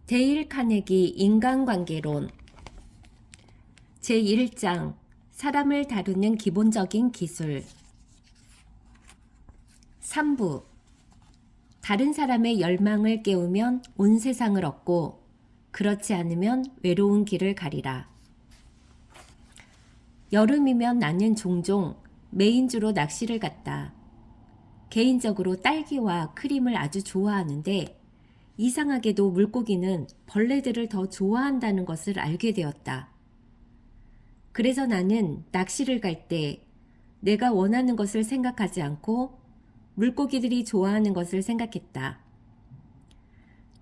데일 카네기 인간관계론 제1장 사람을 다루는 기본적인 기술 3부 다른 사람의 열망을 깨우면 온 세상을 얻고 그렇지 않으면 외로운 길을 가리라. 여름이면 나는 종종 메인주로 낚시를 갔다. 개인적으로 딸기와 크림을 아주 좋아하는데 이상하게도 물고기는 벌레들을 더 좋아한다는 것을 알게 되었다. 그래서 나는 낚시를 갈 때 내가 원하는 것을 생각하지 않고 물고기들이 좋아하는 것을 생각했다.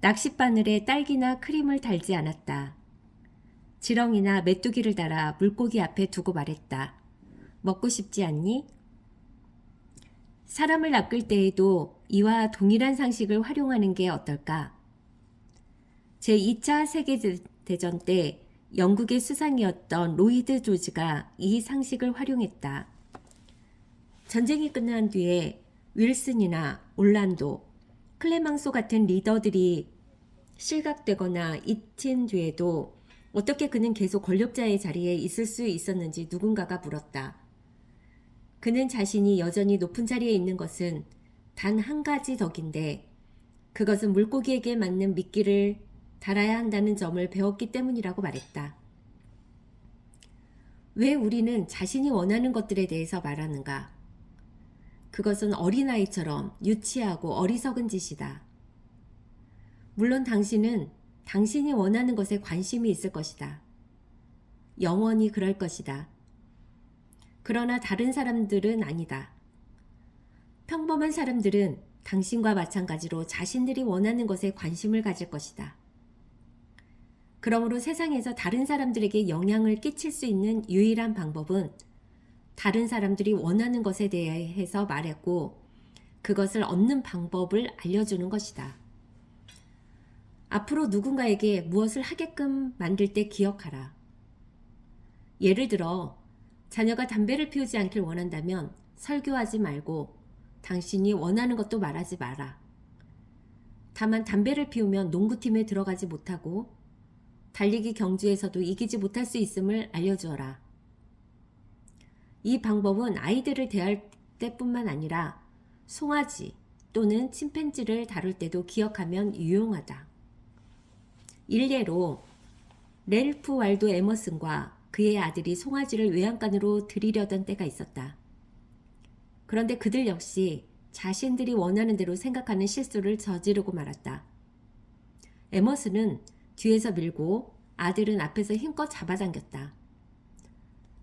낚싯바늘에 딸기나 크림을 달지 않았다. 지렁이나 메뚜기를 달아 물고기 앞에 두고 말했다. 먹고 싶지 않니? 사람을 낚을 때에도 이와 동일한 상식을 활용하는 게 어떨까? 제2차 세계대전 때 영국의 수상이었던 로이드 조지가 이 상식을 활용했다. 전쟁이 끝난 뒤에 윌슨이나 올란도, 클레망소 같은 리더들이 실각되거나 잊힌 뒤에도 어떻게 그는 계속 권력자의 자리에 있을 수 있었는지 누군가가 물었다. 그는 자신이 여전히 높은 자리에 있는 것은 단 한 가지 덕인데 그것은 물고기에게 맞는 미끼를 달아야 한다는 점을 배웠기 때문이라고 말했다. 왜 우리는 자신이 원하는 것들에 대해서 말하는가? 그것은 어린아이처럼 유치하고 어리석은 짓이다. 물론 당신은 당신이 원하는 것에 관심이 있을 것이다. 영원히 그럴 것이다. 그러나 다른 사람들은 아니다. 평범한 사람들은 당신과 마찬가지로 자신들이 원하는 것에 관심을 가질 것이다. 그러므로 세상에서 다른 사람들에게 영향을 끼칠 수 있는 유일한 방법은 다른 사람들이 원하는 것에 대해서 말했고 그것을 얻는 방법을 알려주는 것이다. 앞으로 누군가에게 무엇을 하게끔 만들 때 기억하라. 예를 들어 자녀가 담배를 피우지 않길 원한다면 설교하지 말고 당신이 원하는 것도 말하지 마라. 다만 담배를 피우면 농구팀에 들어가지 못하고 달리기 경주에서도 이기지 못할 수 있음을 알려주어라. 이 방법은 아이들을 대할 때뿐만 아니라 송아지 또는 침팬지를 다룰 때도 기억하면 유용하다. 일례로 렐프 왈도 에머슨과 그의 아들이 송아지를 외양간으로 들이려던 때가 있었다. 그런데 그들 역시 자신들이 원하는 대로 생각하는 실수를 저지르고 말았다. 에머슨은 뒤에서 밀고 아들은 앞에서 힘껏 잡아당겼다.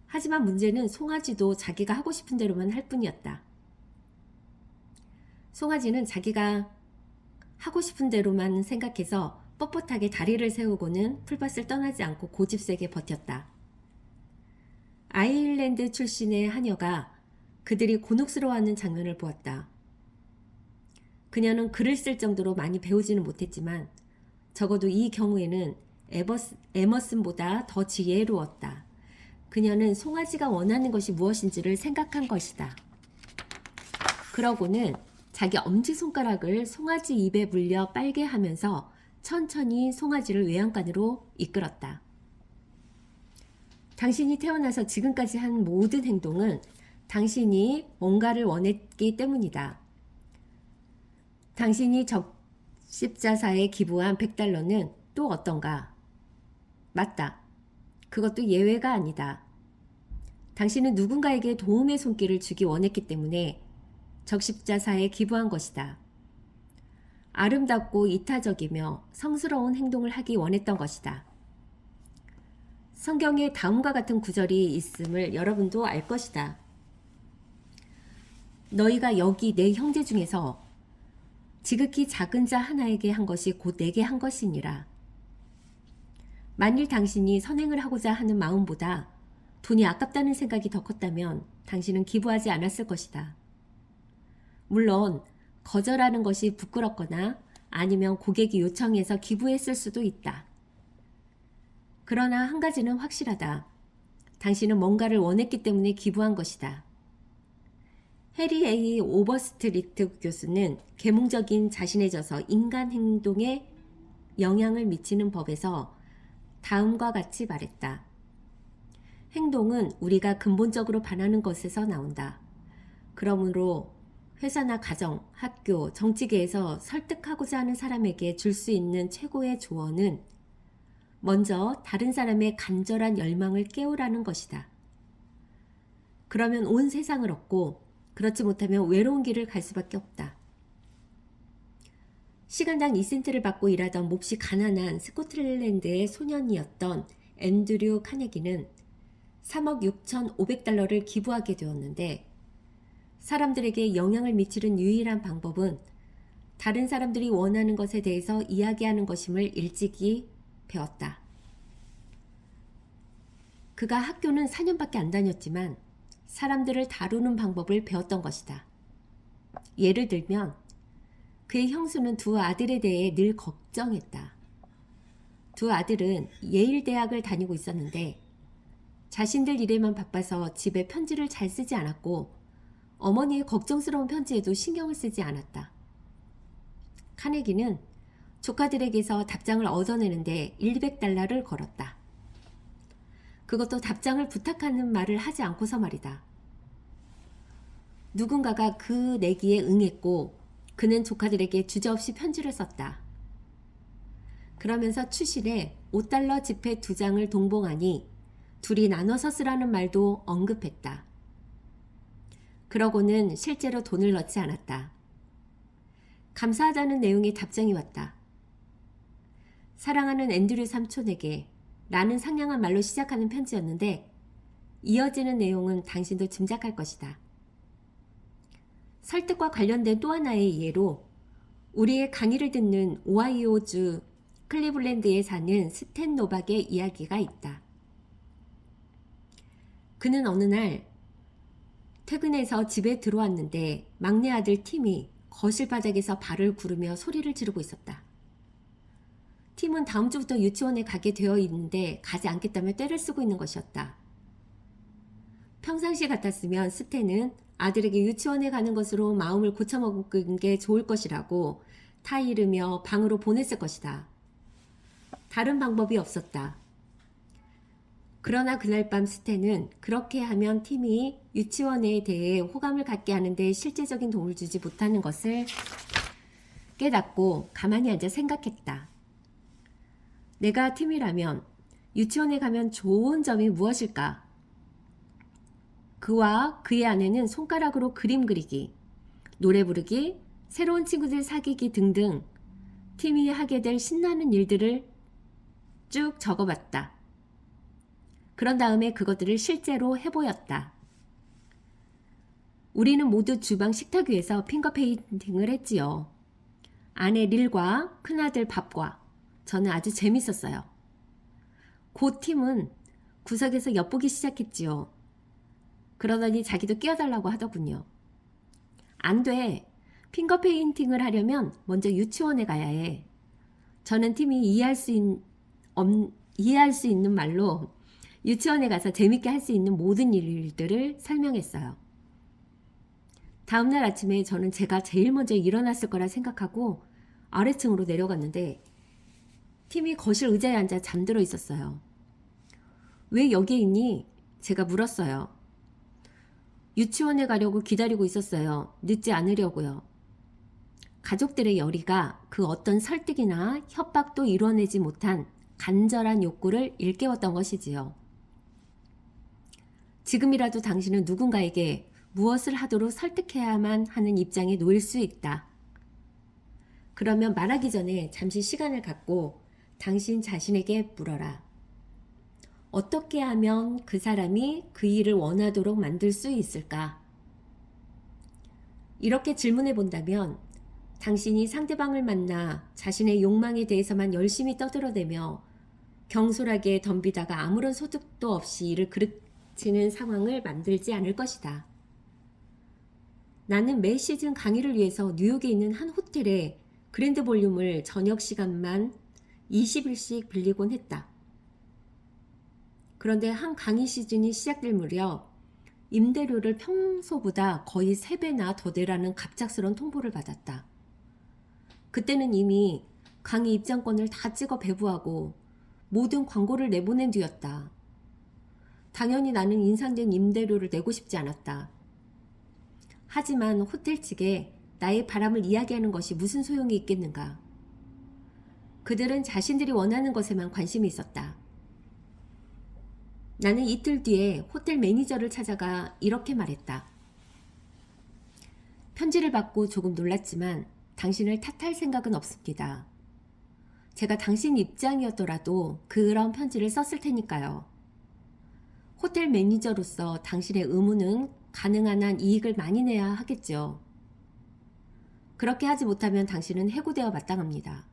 하지만 문제는 송아지도 자기가 하고 싶은 대로만 할 뿐이었다. 송아지는 자기가 하고 싶은 대로만 생각해서 뻣뻣하게 다리를 세우고는 풀밭을 떠나지 않고 고집세게 버텼다. 아일랜드 출신의 하녀가 그들이 곤혹스러워하는 장면을 보았다. 그녀는 글을 쓸 정도로 많이 배우지는 못했지만 적어도 이 경우에는 에머슨보다 더 지혜로웠다. 그녀는 송아지가 원하는 것이 무엇인지를 생각한 것이다. 그러고는 자기 엄지손가락을 송아지 입에 물려 빨게 하면서 천천히 송아지를 외양간으로 이끌었다. 당신이 태어나서 지금까지 한 모든 행동은 당신이 뭔가를 원했기 때문이다. 당신이 적십자사에 기부한 $100는 또 어떤가? 맞다. 그것도 예외가 아니다. 당신은 누군가에게 도움의 손길을 주기 원했기 때문에 적십자사에 기부한 것이다. 아름답고 이타적이며 성스러운 행동을 하기 원했던 것이다. 성경에 다음과 같은 구절이 있음을 여러분도 알 것이다. 너희가 여기 내 형제 중에서 지극히 작은 자 하나에게 한 것이 곧 내게 한 것이니라. 만일 당신이 선행을 하고자 하는 마음보다 돈이 아깝다는 생각이 더 컸다면 당신은 기부하지 않았을 것이다. 물론 거절하는 것이 부끄럽거나 아니면 고객이 요청해서 기부했을 수도 있다. 그러나 한 가지는 확실하다. 당신은 뭔가를 원했기 때문에 기부한 것이다. 해리 A. 오버스트리트 교수는 계몽적인 자신해져서 인간 행동에 영향을 미치는 법에서 다음과 같이 말했다. 행동은 우리가 근본적으로 반하는 것에서 나온다. 그러므로 회사나 가정, 학교, 정치계에서 설득하고자 하는 사람에게 줄 수 있는 최고의 조언은 먼저 다른 사람의 간절한 열망을 깨우라는 것이다. 그러면 온 세상을 얻고 그렇지 못하면 외로운 길을 갈 수밖에 없다. 시간당 2센트를 받고 일하던 몹시 가난한 스코틀랜드의 소년이었던 앤드류 카네기는 3억 6,500달러를 기부하게 되었는데 사람들에게 영향을 미치는 유일한 방법은 다른 사람들이 원하는 것에 대해서 이야기하는 것임을 일찍이 배웠다. 그가 학교는 4년밖에 안 다녔지만 사람들을 다루는 방법을 배웠던 것이다. 예를 들면 그의 형수는 두 아들에 대해 늘 걱정했다. 두 아들은 예일 대학을 다니고 있었는데 자신들 일에만 바빠서 집에 편지를 잘 쓰지 않았고 어머니의 걱정스러운 편지에도 신경을 쓰지 않았다. 카네기는 조카들에게서 답장을 얻어내는데 100달러를 걸었다. 그것도 답장을 부탁하는 말을 하지 않고서 말이다. 누군가가 그 내기에 응했고 그는 조카들에게 주저없이 편지를 썼다. 그러면서 추실에 5달러 지폐 2장을 동봉하니 둘이 나눠서 쓰라는 말도 언급했다. 그러고는 실제로 돈을 넣지 않았다. 감사하다는 내용의 답장이 왔다. 사랑하는 앤드류 삼촌에게 라는 상냥한 말로 시작하는 편지였는데 이어지는 내용은 당신도 짐작할 것이다. 설득과 관련된 또 하나의 예로 우리의 강의를 듣는 오하이오주 클리블랜드에 사는 스탠 노박의 이야기가 있다. 그는 어느 날 퇴근해서 집에 들어왔는데 막내 아들 팀이 거실 바닥에서 발을 구르며 소리를 지르고 있었다. 팀은 다음 주부터 유치원에 가게 되어 있는데 가지 않겠다며 떼를 쓰고 있는 것이었다. 평상시 같았으면 스탠은 아들에게 유치원에 가는 것으로 마음을 고쳐먹은 게 좋을 것이라고 타이르며 방으로 보냈을 것이다. 다른 방법이 없었다. 그러나 그날 밤 스탠은 그렇게 하면 팀이 유치원에 대해 호감을 갖게 하는데 실제적인 도움을 주지 못하는 것을 깨닫고 가만히 앉아 생각했다. 내가 팀이라면 유치원에 가면 좋은 점이 무엇일까? 그와 그의 아내는 손가락으로 그림 그리기, 노래 부르기, 새로운 친구들 사귀기 등등 팀이 하게 될 신나는 일들을 쭉 적어봤다. 그런 다음에 그것들을 실제로 해보였다. 우리는 모두 주방 식탁 위에서 핑거 페인팅을 했지요. 아내 릴과 큰아들 밥과 저는 아주 재밌었어요. 곧 팀은 구석에서 엿보기 시작했지요. 그러더니 자기도 끼어달라고 하더군요. 안 돼. 핑거 페인팅을 하려면 먼저 유치원에 가야 해. 저는 팀이 이해할 수 있는 말로 유치원에 가서 재밌게 할 수 있는 모든 일들을 설명했어요. 다음날 아침에 저는 제가 제일 먼저 일어났을 거라 생각하고 아래층으로 내려갔는데 팀이 거실 의자에 앉아 잠들어 있었어요. 왜 여기에 있니? 제가 물었어요. 유치원에 가려고 기다리고 있었어요. 늦지 않으려고요. 가족들의 열의가 그 어떤 설득이나 협박도 이뤄내지 못한 간절한 욕구를 일깨웠던 것이지요. 지금이라도 당신은 누군가에게 무엇을 하도록 설득해야만 하는 입장에 놓일 수 있다. 그러면 말하기 전에 잠시 시간을 갖고 당신 자신에게 물어라. 어떻게 하면 그 사람이 그 일을 원하도록 만들 수 있을까? 이렇게 질문해 본다면 당신이 상대방을 만나 자신의 욕망에 대해서만 열심히 떠들어대며 경솔하게 덤비다가 아무런 소득도 없이 이를 그르치는 상황을 만들지 않을 것이다. 나는 매 시즌 강의를 위해서 뉴욕에 있는 한 호텔에 그랜드 볼륨을 저녁 시간만 20일씩 빌리곤 했다. 그런데 한 강의 시즌이 시작될 무렵 임대료를 평소보다 거의 3배나 더 내라는 갑작스러운 통보를 받았다. 그때는 이미 강의 입장권을 다 찍어 배부하고 모든 광고를 내보낸 뒤였다. 당연히 나는 인상된 임대료를 내고 싶지 않았다. 하지만 호텔 측에 나의 바람을 이야기하는 것이 무슨 소용이 있겠는가. 그들은 자신들이 원하는 것에만 관심이 있었다. 나는 이틀 뒤에 호텔 매니저를 찾아가 이렇게 말했다. 편지를 받고 조금 놀랐지만 당신을 탓할 생각은 없습니다. 제가 당신 입장이었더라도 그런 편지를 썼을 테니까요. 호텔 매니저로서 당신의 의무는 가능한 한 이익을 많이 내야 하겠죠. 그렇게 하지 못하면 당신은 해고되어 마땅합니다.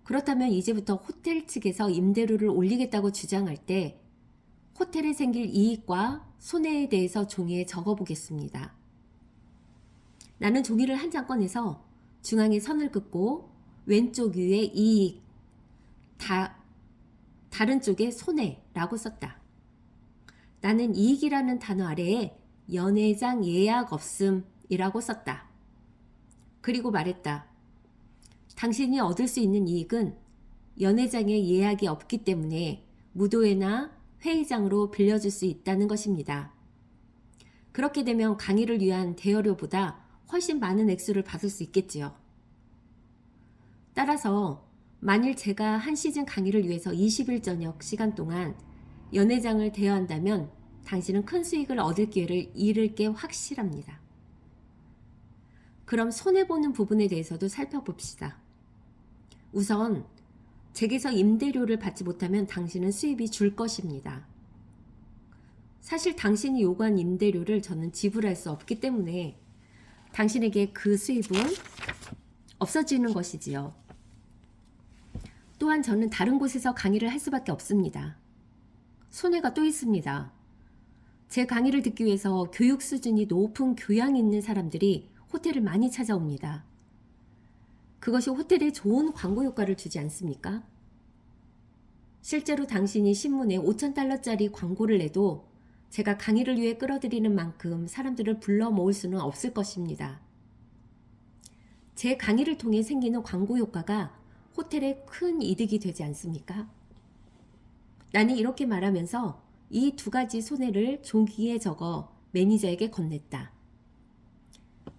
그렇다면 이제부터 호텔 측에서 임대료를 올리겠다고 주장할 때 호텔에 생길 이익과 손해에 대해서 종이에 적어보겠습니다. 나는 종이를 한 장 꺼내서 중앙에 선을 긋고 왼쪽 위에 이익, 다른 쪽에 손해라고 썼다. 나는 이익이라는 단어 아래에 연회장 예약 없음이라고 썼다. 그리고 말했다. 당신이 얻을 수 있는 이익은 연회장에 예약이 없기 때문에 무도회나 회의장으로 빌려줄 수 있다는 것입니다. 그렇게 되면 강의를 위한 대여료보다 훨씬 많은 액수를 받을 수 있겠지요. 따라서 만일 제가 한 시즌 강의를 위해서 20일 저녁 시간 동안 연회장을 대여한다면 당신은 큰 수익을 얻을 기회를 잃을 게 확실합니다. 그럼 손해보는 부분에 대해서도 살펴봅시다. 우선 제게서 임대료를 받지 못하면 당신은 수입이 줄 것입니다. 사실 당신이 요구한 임대료를 저는 지불할 수 없기 때문에 당신에게 그 수입은 없어지는 것이지요. 또한 저는 다른 곳에서 강의를 할 수밖에 없습니다. 손해가 또 있습니다. 제 강의를 듣기 위해서 교육 수준이 높은 교양 있는 사람들이 호텔을 많이 찾아옵니다. 그것이 호텔에 좋은 광고 효과를 주지 않습니까? 실제로 당신이 신문에 $5,000짜리 광고를 내도 제가 강의를 위해 끌어들이는 만큼 사람들을 불러 모을 수는 없을 것입니다. 제 강의를 통해 생기는 광고 효과가 호텔에 큰 이득이 되지 않습니까? 나는 이렇게 말하면서 이 두 가지 손해를 종이에 적어 매니저에게 건넸다.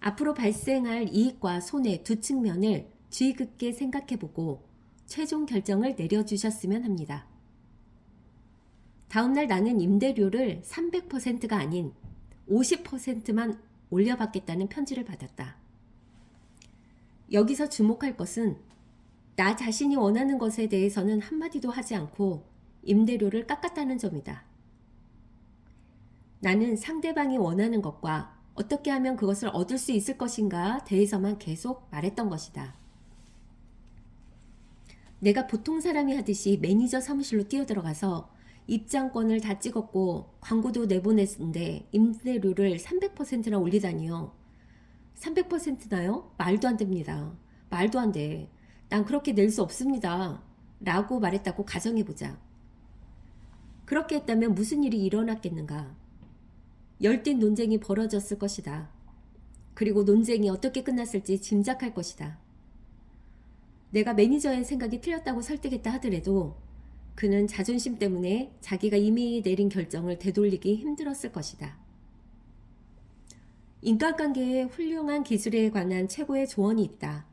앞으로 발생할 이익과 손해 두 측면을 주의 깊게 생각해보고 최종 결정을 내려주셨으면 합니다. 다음날 나는 임대료를 300%가 아닌 50%만 올려받겠다는 편지를 받았다. 여기서 주목할 것은 나 자신이 원하는 것에 대해서는 한마디도 하지 않고 임대료를 깎았다는 점이다. 나는 상대방이 원하는 것과 어떻게 하면 그것을 얻을 수 있을 것인가 대해서만 계속 말했던 것이다. 내가 보통 사람이 하듯이 매니저 사무실로 뛰어들어가서 입장권을 다 찍었고 광고도 내보냈는데 임대료를 300%나 올리다니요. 300%나요? 말도 안 됩니다. 말도 안 돼. 난 그렇게 낼 수 없습니다. 라고 말했다고 가정해보자. 그렇게 했다면 무슨 일이 일어났겠는가? 열띤 논쟁이 벌어졌을 것이다. 그리고 논쟁이 어떻게 끝났을지 짐작할 것이다. 내가 매니저의 생각이 틀렸다고 설득했다 하더라도 그는 자존심 때문에 자기가 이미 내린 결정을 되돌리기 힘들었을 것이다. 인간관계의 훌륭한 기술에 관한 최고의 조언이 있다.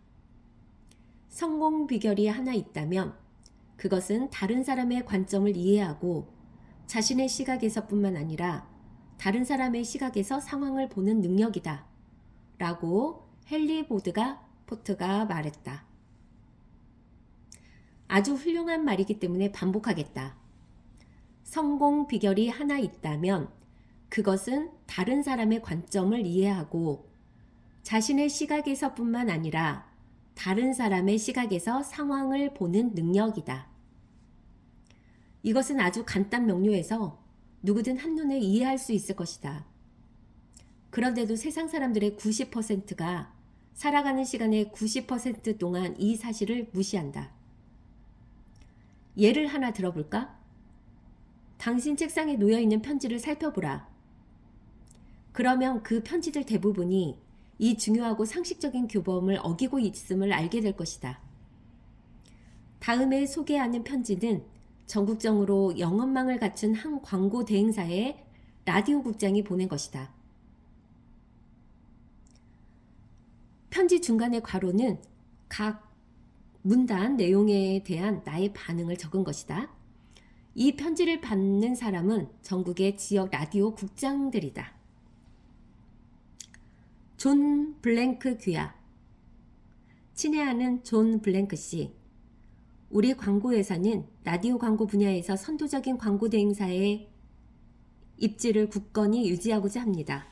성공 비결이 하나 있다면 그것은 다른 사람의 관점을 이해하고 자신의 시각에서뿐만 아니라 다른 사람의 시각에서 상황을 보는 능력이다. 라고 헨리 포트가 말했다. 아주 훌륭한 말이기 때문에 반복하겠다. 성공 비결이 하나 있다면 그것은 다른 사람의 관점을 이해하고 자신의 시각에서뿐만 아니라 다른 사람의 시각에서 상황을 보는 능력이다. 이것은 아주 간단 명료해서 누구든 한눈에 이해할 수 있을 것이다. 그런데도 세상 사람들의 90%가 살아가는 시간의 90% 동안 이 사실을 무시한다. 예를 하나 들어볼까? 당신 책상에 놓여있는 편지를 살펴보라. 그러면 그 편지들 대부분이 이 중요하고 상식적인 규범을 어기고 있음을 알게 될 것이다. 다음에 소개하는 편지는 전국적으로 영업망을 갖춘 한 광고 대행사의 라디오 국장이 보낸 것이다. 편지 중간의 괄호는 각 문단 내용에 대한 나의 반응을 적은 것이다. 이 편지를 받는 사람은 전국의 지역 라디오 국장들이다. 존 블랭크 귀야. 친애하는 존 블랭크 씨. 우리 광고회사는 라디오 광고 분야에서 선도적인 광고 대행사의 입지를 굳건히 유지하고자 합니다.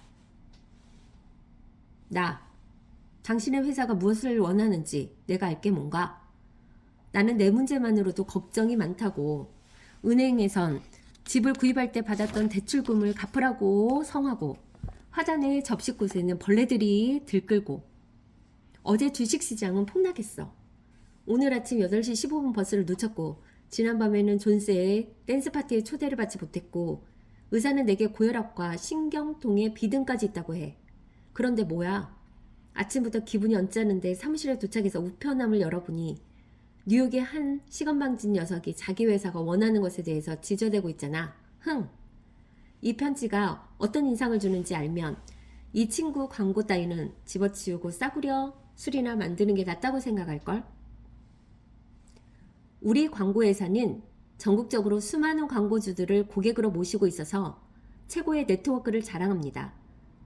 당신의 회사가 무엇을 원하는지 내가 알게 뭔가? 나는 내 문제만으로도 걱정이 많다고. 은행에선 집을 구입할 때 받았던 대출금을 갚으라고 성하고, 화단의 접시꽃에는 벌레들이 들끓고, 어제 주식시장은 폭락했어. 오늘 아침 8시 15분 버스를 놓쳤고, 지난밤에는 존스의 댄스 파티에 초대를 받지 못했고, 의사는 내게 고혈압과 신경통에 비등까지 있다고 해. 그런데 뭐야? 아침부터 기분이 언짢은데 사무실에 도착해서 우편함을 열어보니 뉴욕의 한 시건방진 녀석이 자기 회사가 원하는 것에 대해서 지저대고 있잖아. 이 편지가 어떤 인상을 주는지 알면 이 친구 광고 따위는 집어치우고 싸구려 술이나 만드는 게 낫다고 생각할걸? 우리 광고회사는 전국적으로 수많은 광고주들을 고객으로 모시고 있어서 최고의 네트워크를 자랑합니다.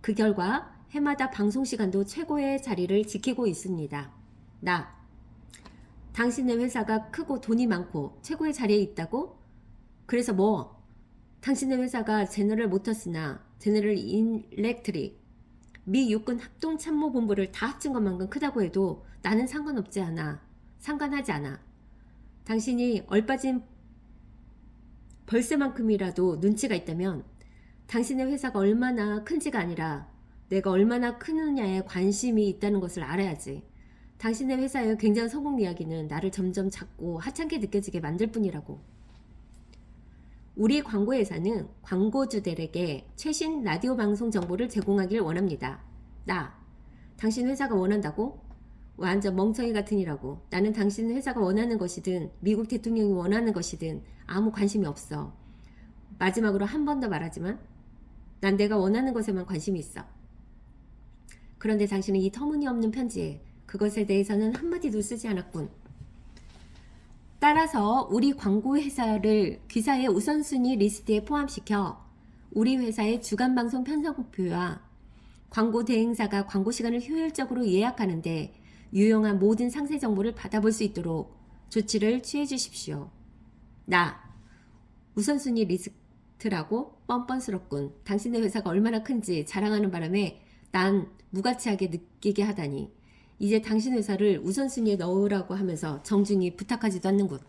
그 결과 해마다 방송 시간도 최고의 자리를 지키고 있습니다. 당신의 회사가 크고 돈이 많고 최고의 자리에 있다고? 그래서 뭐? 당신의 회사가 제너럴 모터스나 제너럴 일렉트릭, 미 육군 합동참모본부를 다 합친 것만큼 크다고 해도 나는 상관하지 않아. 당신이 얼빠진 벌새만큼이라도 눈치가 있다면 당신의 회사가 얼마나 큰지가 아니라 내가 얼마나 크느냐에 관심이 있다는 것을 알아야지. 당신의 회사의 굉장한 성공 이야기는 나를 점점 작고 하찮게 느껴지게 만들 뿐이라고. 우리 광고회사는 광고주들에게 최신 라디오 방송 정보를 제공하길 원합니다. 당신 회사가 원한다고? 완전 멍청이 같으니라고. 나는 당신 회사가 원하는 것이든 미국 대통령이 원하는 것이든 아무 관심이 없어. 마지막으로 한 번 더 말하지만 난 내가 원하는 것에만 관심이 있어. 그런데 당신은 이 터무니없는 편지에 그것에 대해서는 한마디도 쓰지 않았군. 따라서 우리 광고회사를 귀사의 우선순위 리스트에 포함시켜 우리 회사의 주간방송 편성표와 광고 대행사가 광고 시간을 효율적으로 예약하는데 유용한 모든 상세 정보를 받아볼 수 있도록 조치를 취해 주십시오. 우선순위 리스트라고? 뻔뻔스럽군. 당신의 회사가 얼마나 큰지 자랑하는 바람에 난 무가치하게 느끼게 하다니. 이제 당신 회사를 우선순위에 넣으라고 하면서 정중히 부탁하지도 않는군.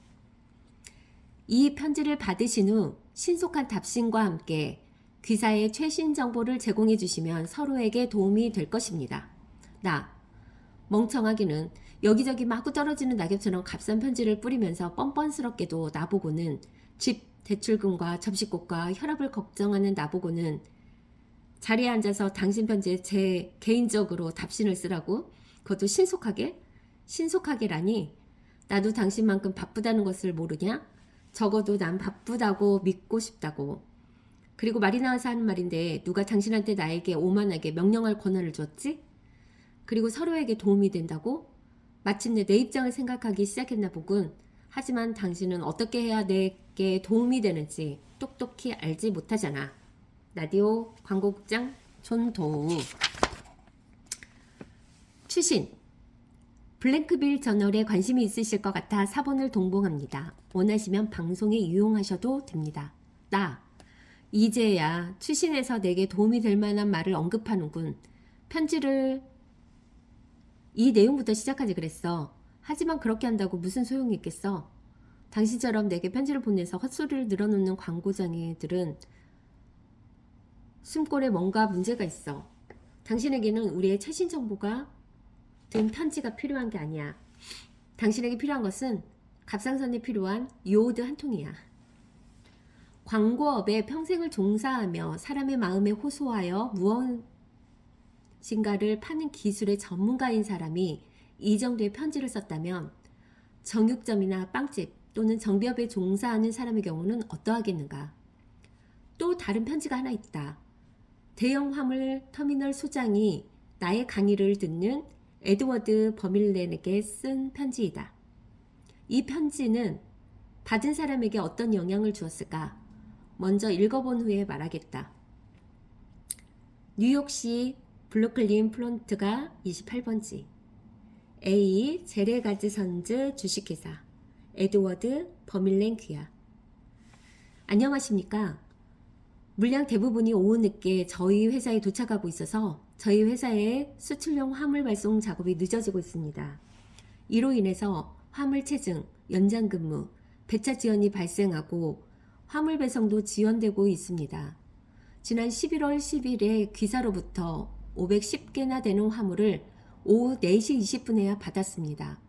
이 편지를 받으신 후 신속한 답신과 함께 귀사의 최신 정보를 제공해 주시면 서로에게 도움이 될 것입니다. 멍청하기는 여기저기 마구 떨어지는 낙엽처럼 값싼 편지를 뿌리면서 뻔뻔스럽게도 나보고는 집 대출금과 접시꽃과 혈압을 걱정하는 나보고는 자리에 앉아서 당신 편지에 제 개인적으로 답신을 쓰라고? 그것도 신속하게라니? 나도 당신만큼 바쁘다는 것을 모르냐? 적어도 난 바쁘다고 믿고 싶다고. 그리고 말이 나와서 하는 말인데 누가 당신한테 나에게 오만하게 명령할 권한을 줬지? 그리고 서로에게 도움이 된다고? 마침내 내 입장을 생각하기 시작했나 보군. 하지만 당신은 어떻게 해야 내게 도움이 되는지 똑똑히 알지 못하잖아. 라디오 광고국장 존도우. 추신. 블랭크빌 저널에 관심이 있으실 것 같아 사본을 동봉합니다. 원하시면 방송에 이용하셔도 됩니다. 이제야 추신에서 내게 도움이 될 만한 말을 언급하는군. 편지를 이 내용부터 시작하지 그랬어. 하지만 그렇게 한다고 무슨 소용이 있겠어. 당신처럼 내게 편지를 보내서 헛소리를 늘어놓는 광고장애들은 숨골에 뭔가 문제가 있어. 당신에게는 우리의 최신 정보가 된 편지가 필요한 게 아니야. 당신에게 필요한 것은 갑상선에 필요한 요오드 한 통이야. 광고업에 평생을 종사하며 사람의 마음에 호소하여 무엇인가를 파는 기술의 전문가인 사람이 이 정도의 편지를 썼다면 정육점이나 빵집 또는 정비업에 종사하는 사람의 경우는 어떠하겠는가? 또 다른 편지가 하나 있다. 대형 화물 터미널 소장이 나의 강의를 듣는 에드워드 버밀렌에게 쓴 편지이다. 이 편지는 받은 사람에게 어떤 영향을 주었을까? 먼저 읽어본 후에 말하겠다. 뉴욕시 브루클린 프론트가 28번지 A 제레가즈 선즈 주식회사 에드워드 버밀렌 귀하. 안녕하십니까? 물량 대부분이 오후 늦게 저희 회사에 도착하고 있어서 저희 회사의 수출용 화물 발송 작업이 늦어지고 있습니다. 이로 인해서 화물 체증, 연장 근무, 배차 지연이 발생하고 화물 배송도 지연되고 있습니다. 지난 11월 10일에 귀사로부터 510개나 되는 화물을 오후 4시 20분에야 받았습니다.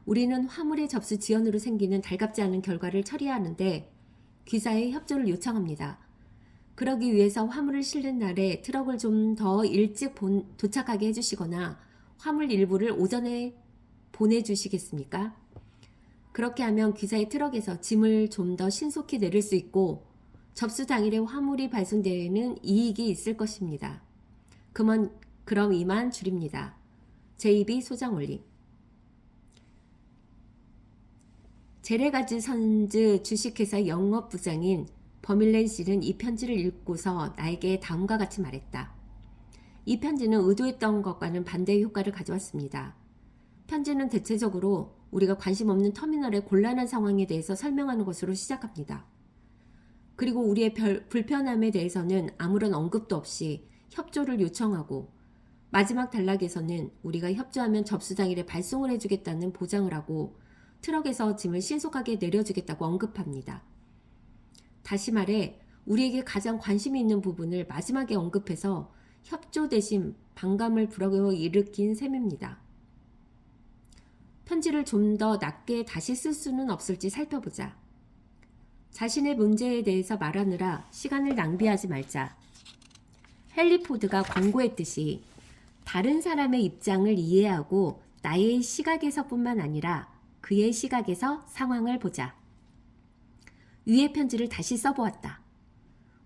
우리는 화물의 접수 지연으로 생기는 달갑지 않은 결과를 처리하는데 귀사의 협조를 요청합니다. 그러기 위해서 화물을 실는 날에 트럭을 좀 더 일찍 도착하게 해주시거나 화물 일부를 오전에 보내주시겠습니까? 그렇게 하면 귀사의 트럭에서 짐을 좀 더 신속히 내릴 수 있고 접수 당일에 화물이 발송되는 이익이 있을 것입니다. 그럼 이만 줄입니다. JB 소장 올림. 제레가즈 선즈 주식회사 영업부장인 버밀렌 씨는 이 편지를 읽고서 나에게 다음과 같이 말했다. 이 편지는 의도했던 것과는 반대의 효과를 가져왔습니다. 편지는 대체적으로 우리가 관심 없는 터미널의 곤란한 상황에 대해서 설명하는 것으로 시작합니다. 그리고 우리의 불편함에 대해서는 아무런 언급도 없이 협조를 요청하고 마지막 단락에서는 우리가 협조하면 접수 당일에 발송을 해주겠다는 보장을 하고 트럭에서 짐을 신속하게 내려주겠다고 언급합니다. 다시 말해 우리에게 가장 관심이 있는 부분을 마지막에 언급해서 협조 대신 반감을 불어일으킨 셈입니다. 편지를 좀 더 낮게 다시 쓸 수는 없을지 살펴보자. 자신의 문제에 대해서 말하느라 시간을 낭비하지 말자. 헨리 포드가 권고했듯이 다른 사람의 입장을 이해하고 나의 시각에서뿐만 아니라 그의 시각에서 상황을 보자. 위의 편지를 다시 써보았다.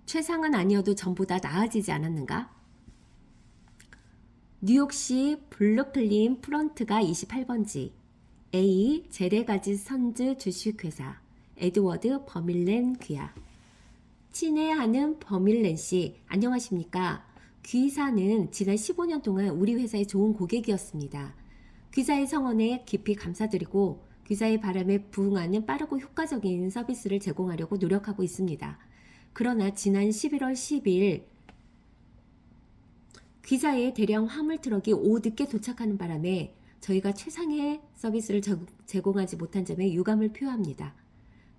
최상은 아니어도 전보다 나아지지 않았는가? 뉴욕시 블루클린 프론트가 28번지 A 제레가즈 선즈 주식회사 에드워드 버밀렌 귀하. 친애하는 버밀렌 씨, 안녕하십니까? 귀사는 지난 15년 동안 우리 회사의 좋은 고객이었습니다. 귀사의 성원에 깊이 감사드리고 귀사의 바람에 부응하는 빠르고 효과적인 서비스를 제공하려고 노력하고 있습니다. 그러나 지난 11월 10일 귀사의 대량 화물 트럭이 오후 늦게 도착하는 바람에 저희가 최상의 서비스를 제공하지 못한 점에 유감을 표합니다.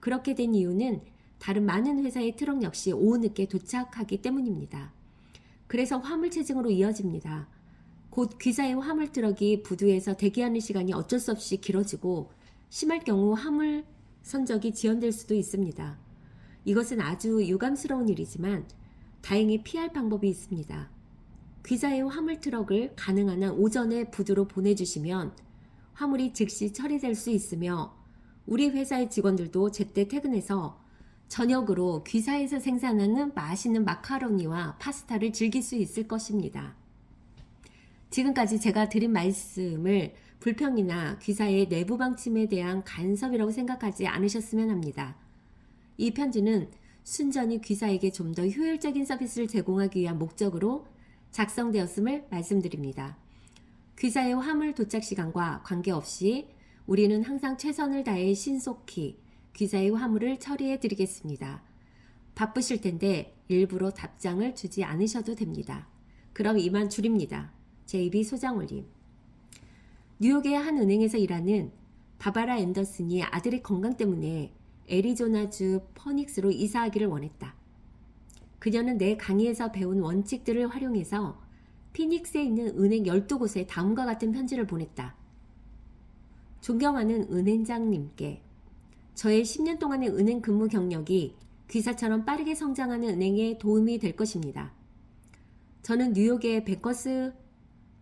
그렇게 된 이유는 다른 많은 회사의 트럭 역시 오후 늦게 도착하기 때문입니다. 그래서 화물 체증으로 이어집니다. 곧 귀사의 화물 트럭이 부두에서 대기하는 시간이 어쩔 수 없이 길어지고 심할 경우 화물 선적이 지연될 수도 있습니다. 이것은 아주 유감스러운 일이지만 다행히 피할 방법이 있습니다. 귀사의 화물 트럭을 가능한 한 오전에 부두로 보내주시면 화물이 즉시 처리될 수 있으며 우리 회사의 직원들도 제때 퇴근해서 저녁으로 귀사에서 생산하는 맛있는 마카로니와 파스타를 즐길 수 있을 것입니다. 지금까지 제가 드린 말씀을 불평이나 귀사의 내부 방침에 대한 간섭이라고 생각하지 않으셨으면 합니다. 이 편지는 순전히 귀사에게 좀 더 효율적인 서비스를 제공하기 위한 목적으로 작성되었음을 말씀드립니다. 귀사의 화물 도착 시간과 관계없이 우리는 항상 최선을 다해 신속히 귀사의 화물을 처리해 드리겠습니다. 바쁘실 텐데 일부러 답장을 주지 않으셔도 됩니다. 그럼 이만 줄입니다. JB 소장 올림. 뉴욕의 한 은행에서 일하는 바바라 앤더슨이 아들의 건강 때문에 애리조나주 퍼닉스로 이사하기를 원했다. 그녀는 내 강의에서 배운 원칙들을 활용해서 피닉스에 있는 은행 12곳에 다음과 같은 편지를 보냈다. 존경하는 은행장님께 저의 10년 동안의 은행 근무 경력이 귀사처럼 빠르게 성장하는 은행에 도움이 될 것입니다. 저는 뉴욕의 베커스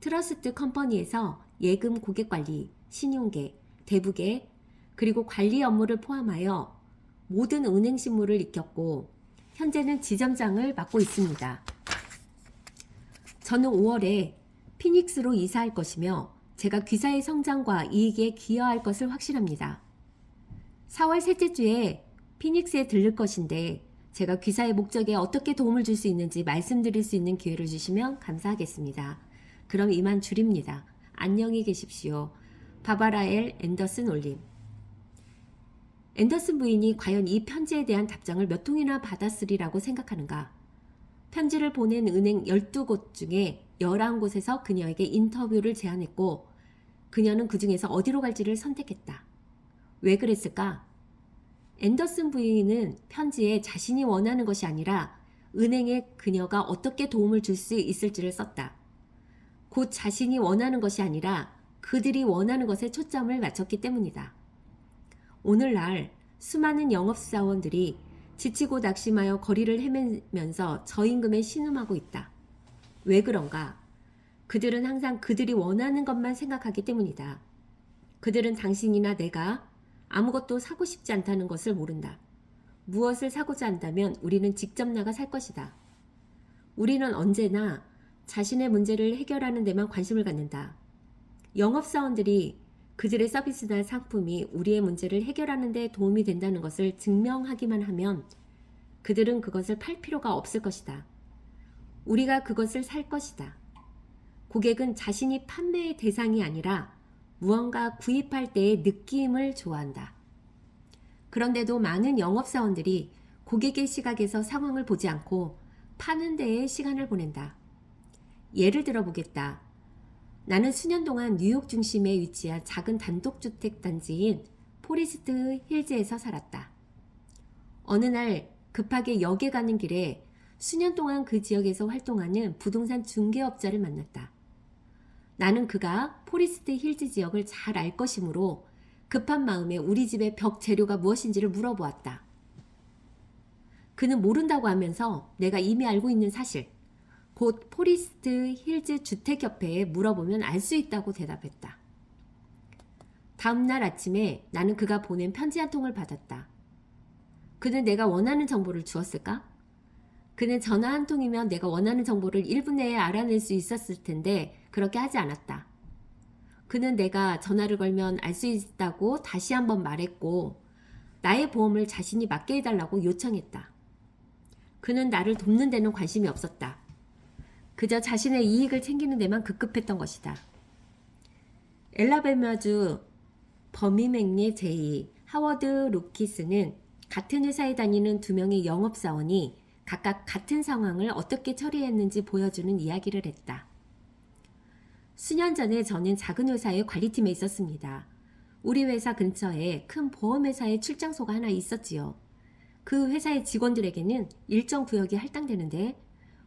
트러스트 컴퍼니에서 예금 고객관리, 신용계, 대부계, 그리고 관리 업무를 포함하여 모든 은행 실무를 익혔고 현재는 지점장을 맡고 있습니다. 저는 5월에 피닉스로 이사할 것이며 제가 귀사의 성장과 이익에 기여할 것을 확신합니다. 4월 셋째 주에 피닉스에 들를 것인데 제가 귀사의 목적에 어떻게 도움을 줄 수 있는지 말씀드릴 수 있는 기회를 주시면 감사하겠습니다. 그럼 이만 줄입니다. 안녕히 계십시오. 바바라 엘 앤더슨 올림. 앤더슨 부인이 과연 이 편지에 대한 답장을 몇 통이나 받았으리라고 생각하는가? 편지를 보낸 은행 12곳 중에 11곳에서 그녀에게 인터뷰를 제안했고 그녀는 그 중에서 어디로 갈지를 선택했다. 왜 그랬을까? 앤더슨 부인은 편지에 자신이 원하는 것이 아니라 은행에 그녀가 어떻게 도움을 줄 수 있을지를 썼다. 곧 자신이 원하는 것이 아니라 그들이 원하는 것에 초점을 맞췄기 때문이다. 오늘날 수많은 영업사원들이 지치고 낙심하여 거리를 헤매면서 저임금에 신음하고 있다. 왜 그런가? 그들은 항상 그들이 원하는 것만 생각하기 때문이다. 그들은 당신이나 내가 아무것도 사고 싶지 않다는 것을 모른다. 무엇을 사고자 한다면 우리는 직접 나가 살 것이다. 우리는 언제나 자신의 문제를 해결하는 데만 관심을 갖는다. 영업사원들이 그들의 서비스나 상품이 우리의 문제를 해결하는 데 도움이 된다는 것을 증명하기만 하면 그들은 그것을 팔 필요가 없을 것이다. 우리가 그것을 살 것이다. 고객은 자신이 판매의 대상이 아니라 무언가 구입할 때의 느낌을 좋아한다. 그런데도 많은 영업사원들이 고객의 시각에서 상황을 보지 않고 파는 데에 시간을 보낸다. 예를 들어 보겠다. 나는 수년 동안 뉴욕 중심에 위치한 작은 단독주택 단지인 포리스트 힐즈에서 살았다. 어느 날 급하게 역에 가는 길에 수년 동안 그 지역에서 활동하는 부동산 중개업자를 만났다. 나는 그가 포리스트 힐즈 지역을 잘 알 것이므로 급한 마음에 우리 집의 벽 재료가 무엇인지를 물어보았다. 그는 모른다고 하면서 내가 이미 알고 있는 사실, 곧 포리스트 힐즈 주택협회에 물어보면 알 수 있다고 대답했다. 다음 날 아침에 나는 그가 보낸 편지 한 통을 받았다. 그는 내가 원하는 정보를 주었을까? 그는 전화 한 통이면 내가 원하는 정보를 1분 내에 알아낼 수 있었을 텐데 그렇게 하지 않았다. 그는 내가 전화를 걸면 알 수 있다고 다시 한번 말했고 나의 보험을 자신이 맡게 해달라고 요청했다. 그는 나를 돕는 데는 관심이 없었다. 그저 자신의 이익을 챙기는 데만 급급했던 것이다. 엘라베마주 버미맥리 제2 하워드 루키스는 같은 회사에 다니는 두 명의 영업사원이 각각 같은 상황을 어떻게 처리했는지 보여주는 이야기를 했다. 수년 전에 저는 작은 회사의 관리팀에 있었습니다. 우리 회사 근처에 큰 보험회사의 출장소가 하나 있었지요. 그 회사의 직원들에게는 일정 구역이 할당되는데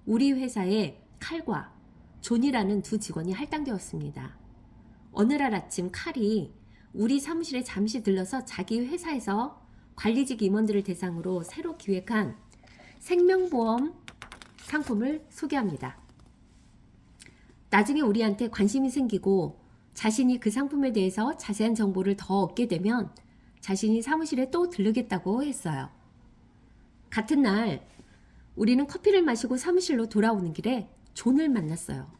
우리 회사에 칼과 존이라는 두 직원이 할당되었습니다. 어느 날 아침 칼이 우리 사무실에 잠시 들러서 자기 회사에서 관리직 임원들을 대상으로 새로 기획한 생명보험 상품을 소개합니다. 나중에 우리한테 관심이 생기고 자신이 그 상품에 대해서 자세한 정보를 더 얻게 되면 자신이 사무실에 또 들르겠다고 했어요. 같은 날 우리는 커피를 마시고 사무실로 돌아오는 길에 존을 만났어요.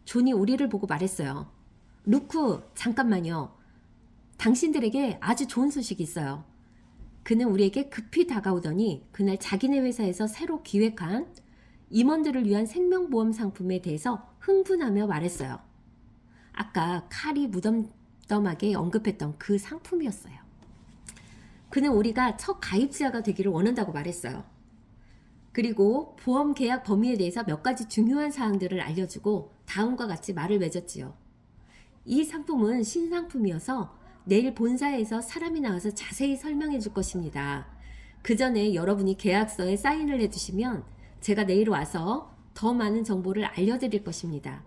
존이 우리를 보고 말했어요. 루크, 잠깐만요. 당신들에게 아주 좋은 소식이 있어요. 그는 우리에게 급히 다가오더니 그날 자기네 회사에서 새로 기획한 임원들을 위한 생명보험 상품에 대해서 흥분하며 말했어요. 아까 칼이 무덤덤하게 언급했던 그 상품이었어요. 그는 우리가 첫 가입자가 되기를 원한다고 말했어요. 그리고 보험 계약 범위에 대해서 몇 가지 중요한 사항들을 알려주고 다음과 같이 말을 맺었지요. 이 상품은 신상품이어서 내일 본사에서 사람이 나와서 자세히 설명해 줄 것입니다. 그 전에 여러분이 계약서에 사인을 해주시면 제가 내일 와서 더 많은 정보를 알려드릴 것입니다.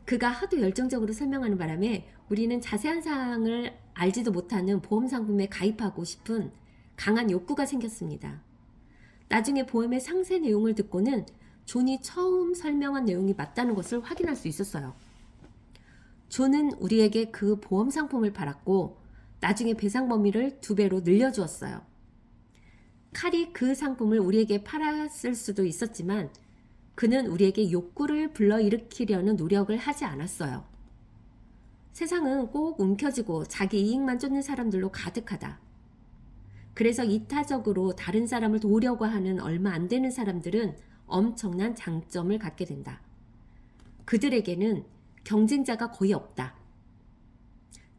그가 하도 열정적으로 설명하는 바람에 우리는 자세한 사항을 알지도 못하는 보험 상품에 가입하고 싶은 강한 욕구가 생겼습니다. 나중에 보험의 상세 내용을 듣고는 존이 처음 설명한 내용이 맞다는 것을 확인할 수 있었어요. 존은 우리에게 그 보험 상품을 팔았고 나중에 배상 범위를 2배로 늘려주었어요. 칼이 그 상품을 우리에게 팔았을 수도 있었지만 그는 우리에게 욕구를 불러일으키려는 노력을 하지 않았어요. 세상은 꼭 움켜쥐고 자기 이익만 쫓는 사람들로 가득하다. 그래서 이타적으로 다른 사람을 도우려고 하는 얼마 안 되는 사람들은 엄청난 장점을 갖게 된다. 그들에게는 경쟁자가 거의 없다.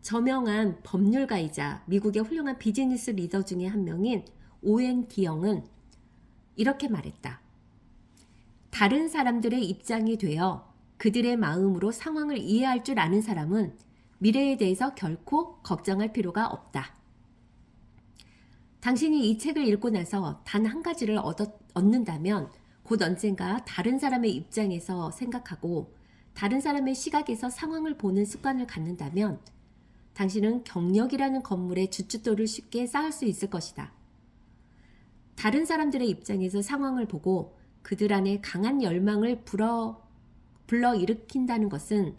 저명한 법률가이자 미국의 훌륭한 비즈니스 리더 중에 한 명인 오웬 기영은 이렇게 말했다. 다른 사람들의 입장이 되어 그들의 마음으로 상황을 이해할 줄 아는 사람은 미래에 대해서 결코 걱정할 필요가 없다. 당신이 이 책을 읽고 나서 단 한 가지를 얻는다면 곧 언젠가 다른 사람의 입장에서 생각하고 다른 사람의 시각에서 상황을 보는 습관을 갖는다면 당신은 경력이라는 건물의 주춧돌을 쉽게 쌓을 수 있을 것이다. 다른 사람들의 입장에서 상황을 보고 그들 안에 강한 열망을 불러일으킨다는 것은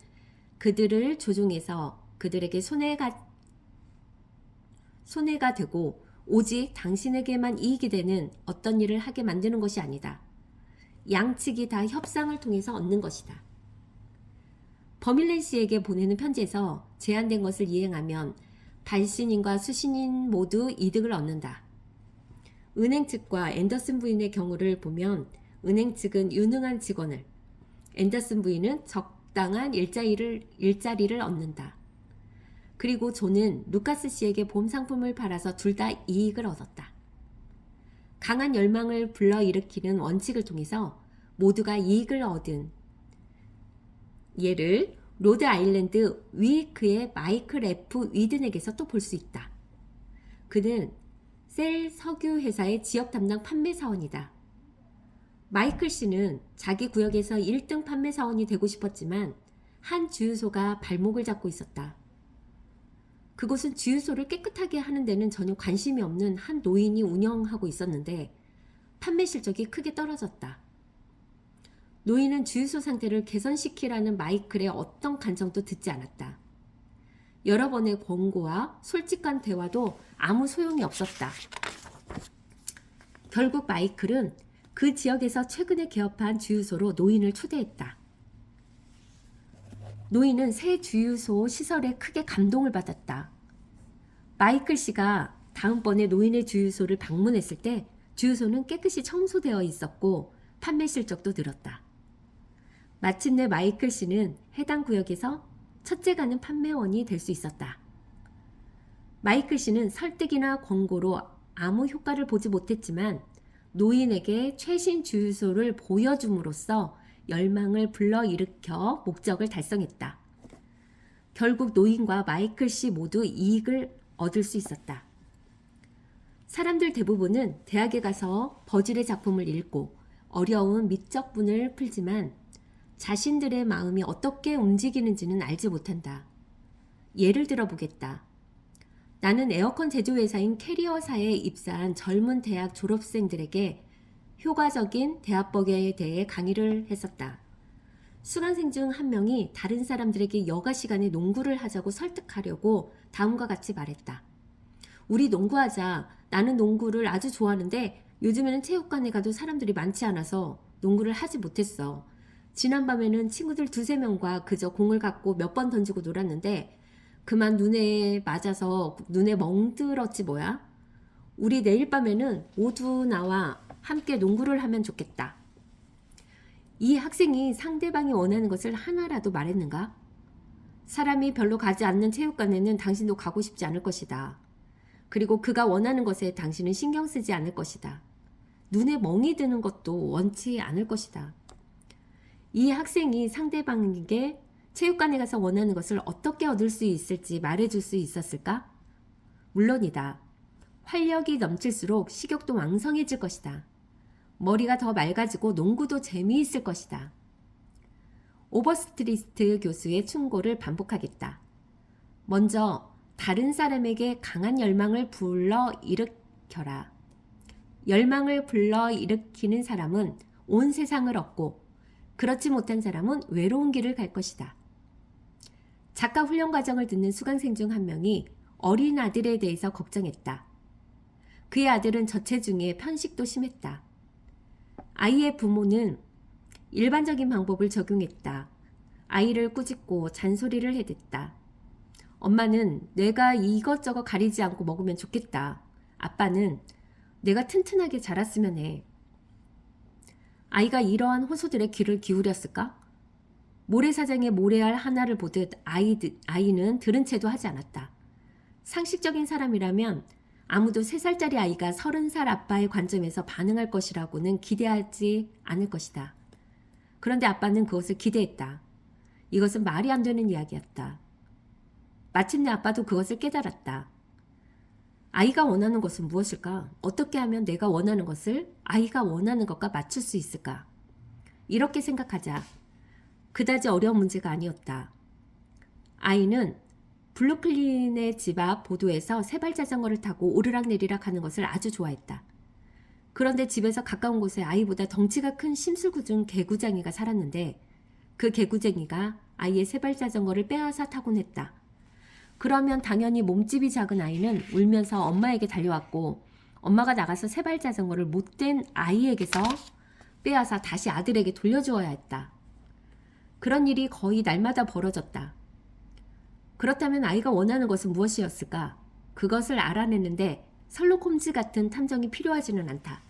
그들을 조종해서 그들에게 손해가 되고 오직 당신에게만 이익이 되는 어떤 일을 하게 만드는 것이 아니다. 양측이 다 협상을 통해서 얻는 것이다. 버밀렌 씨에게 보내는 편지에서 제한된 것을 이행하면 발신인과 수신인 모두 이득을 얻는다. 은행 측과 앤더슨 부인의 경우를 보면 은행 측은 유능한 직원을, 앤더슨 부인은 적당한 일자리를 얻는다. 그리고 존은 루카스 씨에게 보험 상품을 팔아서 둘 다 이익을 얻었다. 강한 열망을 불러일으키는 원칙을 통해서 모두가 이익을 얻은 예를 로드 아일랜드 위크의 마이클 F. 위든에게서 또 볼 수 있다. 그는 셀 석유 회사의 지역 담당 판매 사원이다. 마이클 씨는 자기 구역에서 1등 판매 사원이 되고 싶었지만 한 주유소가 발목을 잡고 있었다. 그곳은 주유소를 깨끗하게 하는 데는 전혀 관심이 없는 한 노인이 운영하고 있었는데 판매 실적이 크게 떨어졌다. 노인은 주유소 상태를 개선시키라는 마이클의 어떤 간청도 듣지 않았다. 여러 번의 권고와 솔직한 대화도 아무 소용이 없었다. 결국 마이클은 그 지역에서 최근에 개업한 주유소로 노인을 초대했다. 노인은 새 주유소 시설에 크게 감동을 받았다. 마이클 씨가 다음번에 노인의 주유소를 방문했을 때 주유소는 깨끗이 청소되어 있었고 판매 실적도 늘었다. 마침내 마이클 씨는 해당 구역에서 첫째 가는 판매원이 될 수 있었다. 마이클 씨는 설득이나 권고로 아무 효과를 보지 못했지만 노인에게 최신 주유소를 보여줌으로써 열망을 불러일으켜 목적을 달성했다. 결국 노인과 마이클 씨 모두 이익을 얻을 수 있었다. 사람들 대부분은 대학에 가서 버즐의 작품을 읽고 어려운 미적분을 풀지만 자신들의 마음이 어떻게 움직이는지는 알지 못한다. 예를 들어보겠다. 나는 에어컨 제조회사인 캐리어사에 입사한 젊은 대학 졸업생들에게 효과적인 대화법에 대해 강의를 했었다. 수강생 중 한 명이 다른 사람들에게 여가 시간에 농구를 하자고 설득하려고 다음과 같이 말했다. 우리 농구하자. 나는 농구를 아주 좋아하는데 요즘에는 체육관에 가도 사람들이 많지 않아서 농구를 하지 못했어. 지난밤에는 친구들 2-3명과 그저 공을 갖고 몇 번 던지고 놀았는데 그만 눈에 맞아서 눈에 멍들었지 뭐야. 우리 내일 밤에는 모두 나와 함께 농구를 하면 좋겠다. 이 학생이 상대방이 원하는 것을 하나라도 말했는가? 사람이 별로 가지 않는 체육관에는 당신도 가고 싶지 않을 것이다. 그리고 그가 원하는 것에 당신은 신경 쓰지 않을 것이다. 눈에 멍이 드는 것도 원치 않을 것이다. 이 학생이 상대방에게 체육관에 가서 원하는 것을 어떻게 얻을 수 있을지 말해줄 수 있었을까? 물론이다. 활력이 넘칠수록 식욕도 왕성해질 것이다. 머리가 더 맑아지고 농구도 재미있을 것이다. 오버스트리트 교수의 충고를 반복하겠다. 먼저 다른 사람에게 강한 열망을 불러일으켜라. 열망을 불러일으키는 사람은 온 세상을 얻고 그렇지 못한 사람은 외로운 길을 갈 것이다. 작가 훈련 과정을 듣는 수강생 중 한 명이 어린 아들에 대해서 걱정했다. 그의 아들은 저체중에 편식도 심했다. 아이의 부모는 일반적인 방법을 적용했다. 아이를 꾸짖고 잔소리를 해댔다. 엄마는 내가 이것저것 가리지 않고 먹으면 좋겠다. 아빠는 내가 튼튼하게 자랐으면 해. 아이가 이러한 호소들의 귀를 기울였을까? 모래사장에 모래알 하나를 보듯 아이는 들은 채도 하지 않았다. 상식적인 사람이라면 아무도 3살짜리 아이가 30살 아빠의 관점에서 반응할 것이라고는 기대하지 않을 것이다. 그런데 아빠는 그것을 기대했다. 이것은 말이 안 되는 이야기였다. 마침내 아빠도 그것을 깨달았다. 아이가 원하는 것은 무엇일까? 어떻게 하면 내가 원하는 것을 아이가 원하는 것과 맞출 수 있을까? 이렇게 생각하자. 그다지 어려운 문제가 아니었다. 아이는 블루클린의 집 앞 보도에서 세발 자전거를 타고 오르락내리락 하는 것을 아주 좋아했다. 그런데 집에서 가까운 곳에 아이보다 덩치가 큰 심술궂은 개구쟁이가 살았는데 그 개구쟁이가 아이의 세발 자전거를 빼앗아 타곤 했다. 그러면 당연히 몸집이 작은 아이는 울면서 엄마에게 달려왔고 엄마가 나가서 세발 자전거를 못된 아이에게서 빼앗아 다시 아들에게 돌려주어야 했다. 그런 일이 거의 날마다 벌어졌다. 그렇다면 아이가 원하는 것은 무엇이었을까? 그것을 알아내는데 셜록 홈즈 같은 탐정이 필요하지는 않다.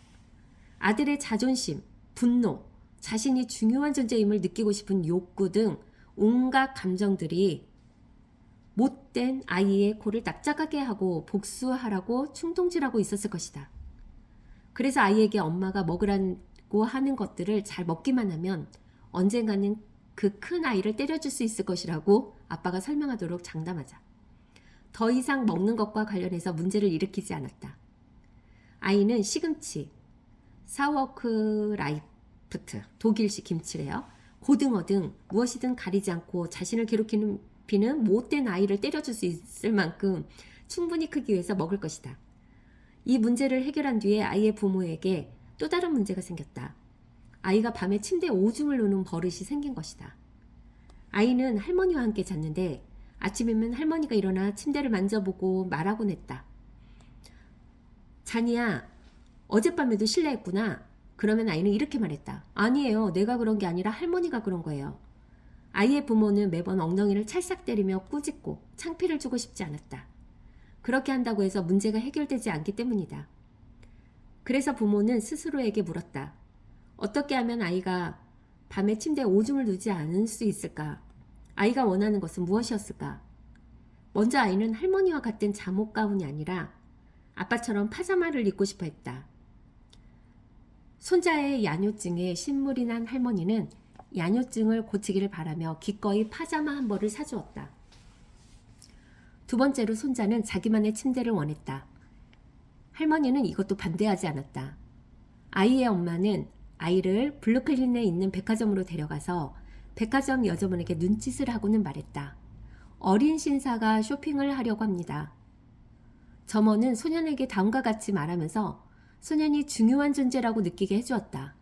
아들의 자존심, 분노, 자신이 중요한 존재임을 느끼고 싶은 욕구 등 온갖 감정들이 못된 아이의 코를 납작하게 하고 복수하라고 충동질하고 있었을 것이다. 그래서 아이에게 엄마가 먹으라고 하는 것들을 잘 먹기만 하면 언젠가는 그 큰 아이를 때려줄 수 있을 것이라고 아빠가 설명하도록 장담하자. 더 이상 먹는 것과 관련해서 문제를 일으키지 않았다. 아이는 시금치, 사워크라이프트, 독일식 김치래요. 고등어 등 무엇이든 가리지 않고 자신을 괴롭히는 못된 아이를 때려줄 수 있을 만큼 충분히 크기 위해서 먹을 것이다. 이 문제를 해결한 뒤에 아이의 부모에게 또 다른 문제가 생겼다. 아이가 밤에 침대에 오줌을 누는 버릇이 생긴 것이다. 아이는 할머니와 함께 잤는데 아침이면 할머니가 일어나 침대를 만져보고 말하곤 했다. 자니야, 어젯밤에도 실례했구나. 그러면 아이는 이렇게 말했다. 아니에요. 내가 그런 게 아니라 할머니가 그런 거예요. 아이의 부모는 매번 엉덩이를 찰싹 때리며 꾸짖고 창피를 주고 싶지 않았다. 그렇게 한다고 해서 문제가 해결되지 않기 때문이다. 그래서 부모는 스스로에게 물었다. 어떻게 하면 아이가 밤에 침대에 오줌을 누지 않을 수 있을까? 아이가 원하는 것은 무엇이었을까? 먼저 아이는 할머니와 같은 잠옷 가운이 아니라 아빠처럼 파자마를 입고 싶어 했다. 손자의 야뇨증에 신물이 난 할머니는 야뇨증을 고치기를 바라며 기꺼이 파자마 한 벌을 사주었다. 두 번째로 손자는 자기만의 침대를 원했다. 할머니는 이것도 반대하지 않았다. 아이의 엄마는 아이를 블루클린에 있는 백화점으로 데려가서 백화점 여직원에게 눈짓을 하고는 말했다. 어린 신사가 쇼핑을 하려고 합니다. 점원은 소년에게 다음과 같이 말하면서 소년이 중요한 존재라고 느끼게 해주었다.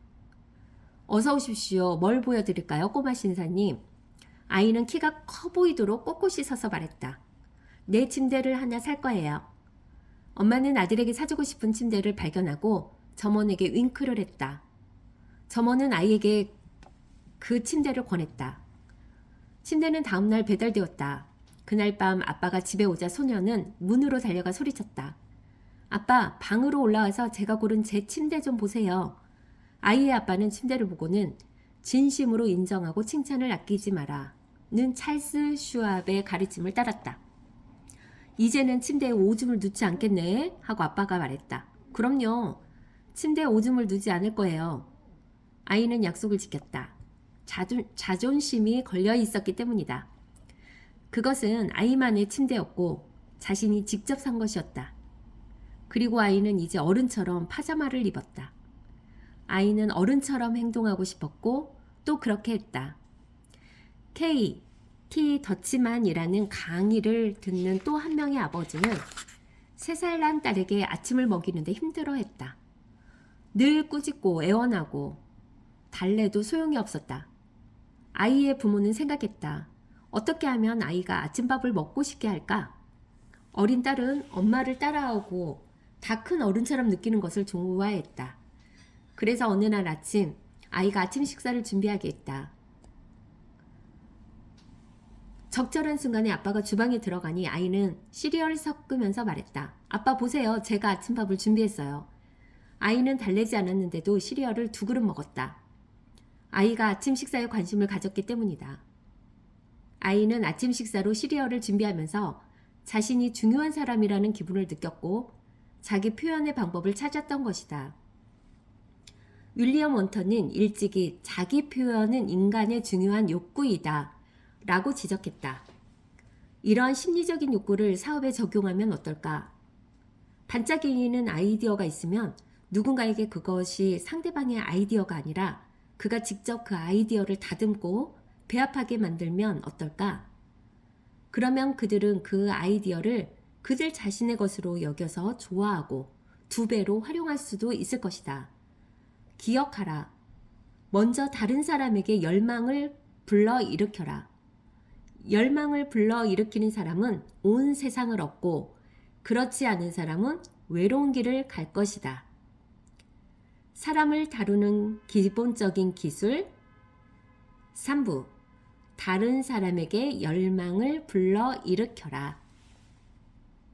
어서 오십시오. 뭘 보여드릴까요, 꼬마 신사님? 아이는 키가 커 보이도록 꼿꼿이 서서 말했다. 내 침대를 하나 살 거예요. 엄마는 아들에게 사주고 싶은 침대를 발견하고 점원에게 윙크를 했다. 점원은 아이에게 그 침대를 권했다. 침대는 다음날 배달되었다. 그날 밤 아빠가 집에 오자 소년은 문으로 달려가 소리쳤다. 아빠, 방으로 올라와서 제가 고른 제 침대 좀 보세요. 아이의 아빠는 침대를 보고는 진심으로 인정하고 칭찬을 아끼지 마라는 찰스 슈왑의 가르침을 따랐다. 이제는 침대에 오줌을 누지 않겠네 하고 아빠가 말했다. 그럼요. 침대에 오줌을 누지 않을 거예요. 아이는 약속을 지켰다. 자존심이 걸려 있었기 때문이다. 그것은 아이만의 침대였고 자신이 직접 산 것이었다. 그리고 아이는 이제 어른처럼 파자마를 입었다. 아이는 어른처럼 행동하고 싶었고 또 그렇게 했다. T. 더치만이라는 강의를 듣는 또 한 명의 아버지는 3살 난 딸에게 아침을 먹이는데 힘들어했다. 늘 꾸짖고 애원하고 달래도 소용이 없었다. 아이의 부모는 생각했다. 어떻게 하면 아이가 아침밥을 먹고 싶게 할까? 어린 딸은 엄마를 따라하고 다 큰 어른처럼 느끼는 것을 좋아했다. 그래서 어느 날 아침 아이가 아침 식사를 준비하게 했다. 적절한 순간에 아빠가 주방에 들어가니 아이는 시리얼을 섞으면서 말했다. 아빠 보세요. 제가 아침밥을 준비했어요. 아이는 달래지 않았는데도 시리얼을 2그릇 먹었다. 아이가 아침 식사에 관심을 가졌기 때문이다. 아이는 아침 식사로 시리얼을 준비하면서 자신이 중요한 사람이라는 기분을 느꼈고 자기 표현의 방법을 찾았던 것이다. 윌리엄 원턴은 일찍이 자기 표현은 인간의 중요한 욕구이다 라고 지적했다. 이러한 심리적인 욕구를 사업에 적용하면 어떨까? 반짝이는 아이디어가 있으면 누군가에게 그것이 상대방의 아이디어가 아니라 그가 직접 그 아이디어를 다듬고 배합하게 만들면 어떨까? 그러면 그들은 그 아이디어를 그들 자신의 것으로 여겨서 좋아하고 2배로 활용할 수도 있을 것이다. 기억하라. 먼저 다른 사람에게 열망을 불러일으켜라. 열망을 불러일으키는 사람은 온 세상을 얻고 그렇지 않은 사람은 외로운 길을 갈 것이다. 사람을 다루는 기본적인 기술 3부. 다른 사람에게 열망을 불러일으켜라.